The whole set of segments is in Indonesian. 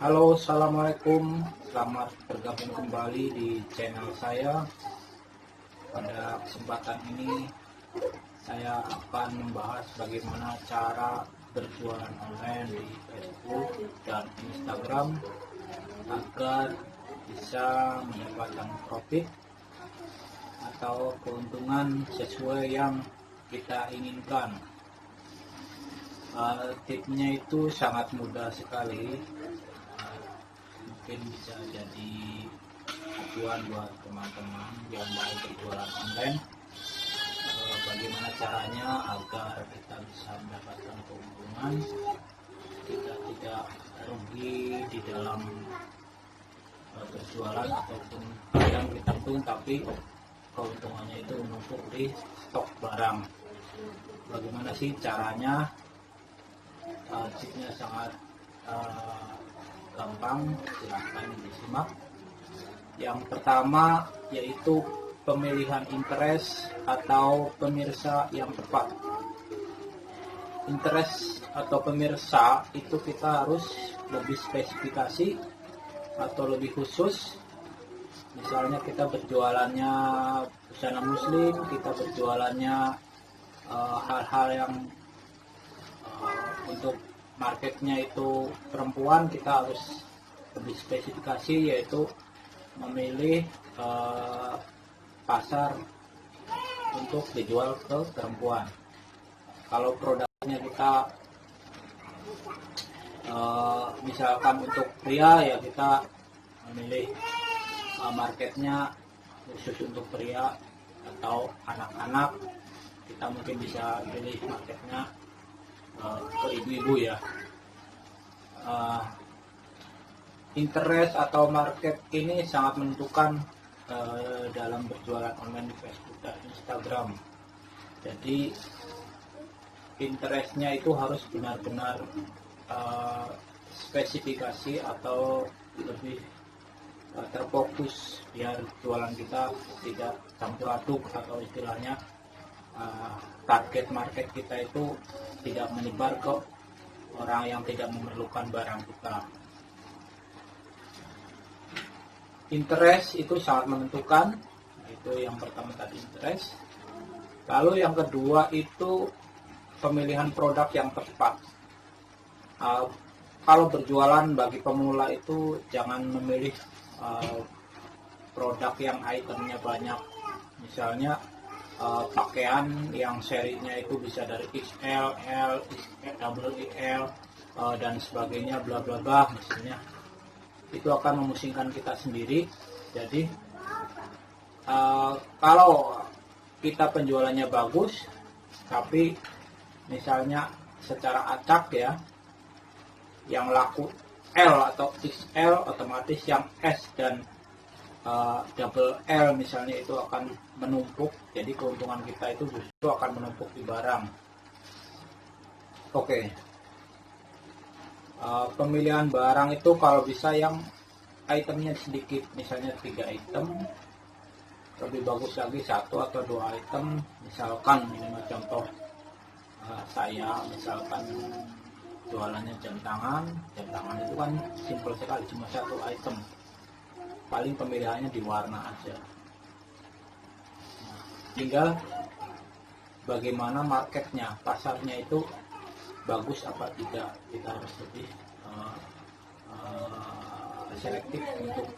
Halo, assalamualaikum. Selamat bergabung kembali di channel saya. Pada kesempatan ini, saya akan membahas bagaimana cara berjualan online di Facebook dan Instagram agar bisa mendapatkan profit atau keuntungan sesuai yang kita inginkan. Tipsnya itu sangat mudah sekali. Mungkin bisa jadi acuan buat teman-teman yang mau berjualan online. Bagaimana caranya agar kita bisa mendapatkan keuntungan, kita tidak rugi di dalam berjualan ataupun yang ditanggung, tapi keuntungannya itu menumpuk di stok barang. Bagaimana sih caranya? Tipsnya sangat gampang, silahkan disimak. Yang pertama yaitu pemilihan interest atau pemirsa yang tepat. Interest atau pemirsa itu kita harus lebih spesifikasi atau lebih khusus. Misalnya kita berjualannya busana muslim, kita berjualannya hal-hal yang untuk marketnya itu perempuan, kita harus lebih spesifikasi, yaitu memilih pasar untuk dijual ke perempuan. Kalau produknya kita misalkan untuk pria, ya kita memilih marketnya khusus untuk pria atau anak-anak. Kita mungkin bisa pilih marketnya ke ibu-ibu ya. Interest atau market ini sangat menentukan dalam berjualan online di Facebook dan Instagram. Jadi interestnya itu harus benar-benar spesifikasi atau lebih terfokus, biar jualan kita tidak campur aduk, atau istilahnya target market kita itu tidak menyebar ke orang yang tidak memerlukan barang kita. Interest itu sangat menentukan. Itu yang pertama tadi, interest. Lalu yang kedua itu pemilihan produk yang tepat. Kalau berjualan bagi pemula itu jangan memilih produk yang itemnya banyak. Misalnya pakaian yang serinya itu bisa dari XL, L, double XL dan sebagainya, bla bla bla misalnya. Itu akan memusingkan kita sendiri. Jadi kalau kita penjualannya bagus, tapi misalnya secara acak ya, yang laku L atau XL, otomatis yang S dan double L misalnya itu akan menumpuk. Jadi keuntungan kita itu justru akan menumpuk di barang. Oke. Pemilihan barang itu kalau bisa yang itemnya sedikit, misalnya 3 item. Lebih bagus lagi 1 atau 2 item. Misalkan ini contoh saya, misalkan jualannya jam tangan. Jam tangan itu kan simpel sekali, cuma 1 item. Paling pemilihannya di warna aja. Tinggal bagaimana marketnya, pasarnya itu bagus apa tidak. Kita harus lebih selektif untuk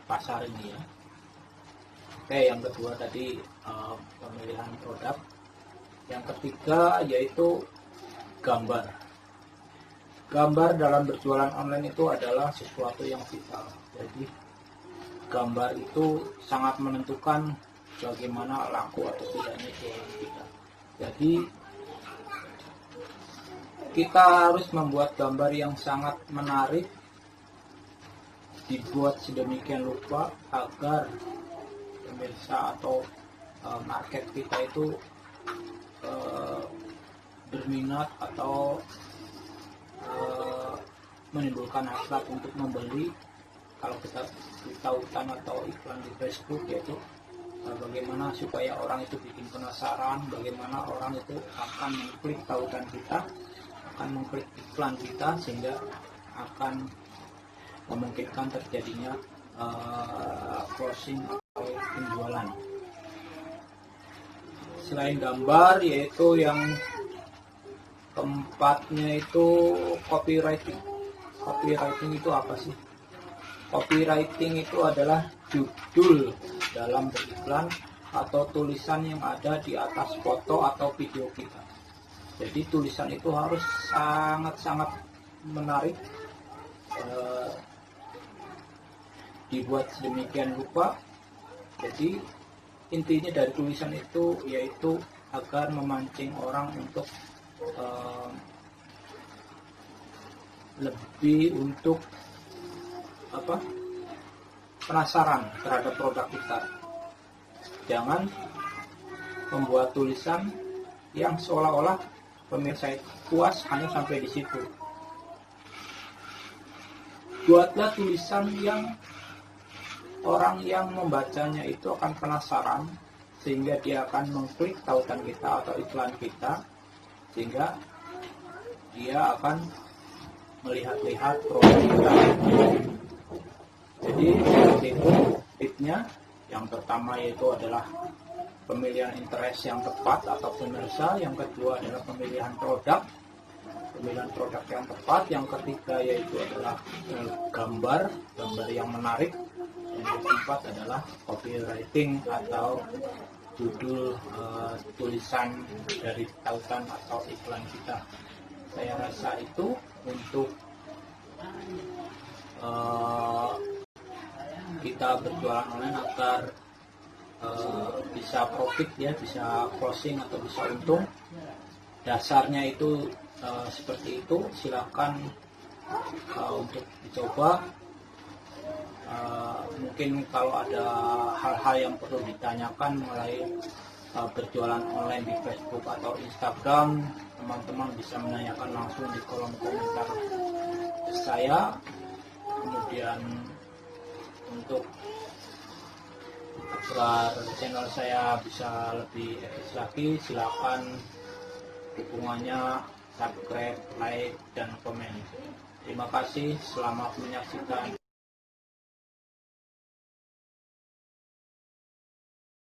pasar ini ya. Oke, yang kedua tadi pemilihan produk. Yang ketiga yaitu gambar. Gambar dalam berjualan online itu adalah sesuatu yang vital. Jadi gambar itu sangat menentukan bagaimana laku atau tidaknya jualan kita. Jadi kita harus membuat gambar yang sangat menarik, dibuat sedemikian rupa agar pemirsa atau market kita itu berminat atau menimbulkan hasrat untuk membeli. Kalau kita tautan atau iklan di Facebook, yaitu bagaimana supaya orang itu bikin penasaran, bagaimana orang itu akan mengklik tautan kita akan mengklik iklan kita, sehingga akan memungkinkan terjadinya closing atau penjualan. Selain gambar, yaitu yang keempatnya itu copywriting. Copywriting itu apa sih? Copywriting itu adalah judul dalam beriklan atau tulisan yang ada di atas foto atau video kita. Jadi tulisan itu harus sangat-sangat menarik, dibuat sedemikian rupa. Jadi intinya dari tulisan itu yaitu agar memancing orang untuk lebih untuk penasaran terhadap produk kita. Jangan membuat tulisan yang seolah-olah pemirsa puas hanya sampai di situ. Buatlah tulisan yang orang yang membacanya itu akan penasaran, sehingga dia akan mengklik tautan kita atau iklan kita, sehingga dia akan melihat-lihat produk kita. Jadi seperti itu tipsnya. Yang pertama yaitu adalah pemilihan interest yang tepat atau pemirsa. Yang kedua adalah pemilihan produk yang tepat. Yang ketiga yaitu adalah gambar yang menarik. Yang keempat adalah copywriting atau judul tulisan dari tautan atau iklan kita. Saya rasa itu untuk kita berjualan online agar bisa profit ya, bisa closing atau bisa untung. Dasarnya itu seperti itu. Silakan untuk dicoba. Mungkin kalau ada hal-hal yang perlu ditanyakan mengenai berjualan online di Facebook atau Instagram, teman-teman bisa menanyakan langsung di kolom komentar saya. Kemudian untuk agar channel saya bisa lebih eksis lagi, silakan dukungannya, subscribe, like, dan komen. Terima kasih, selamat menyaksikan.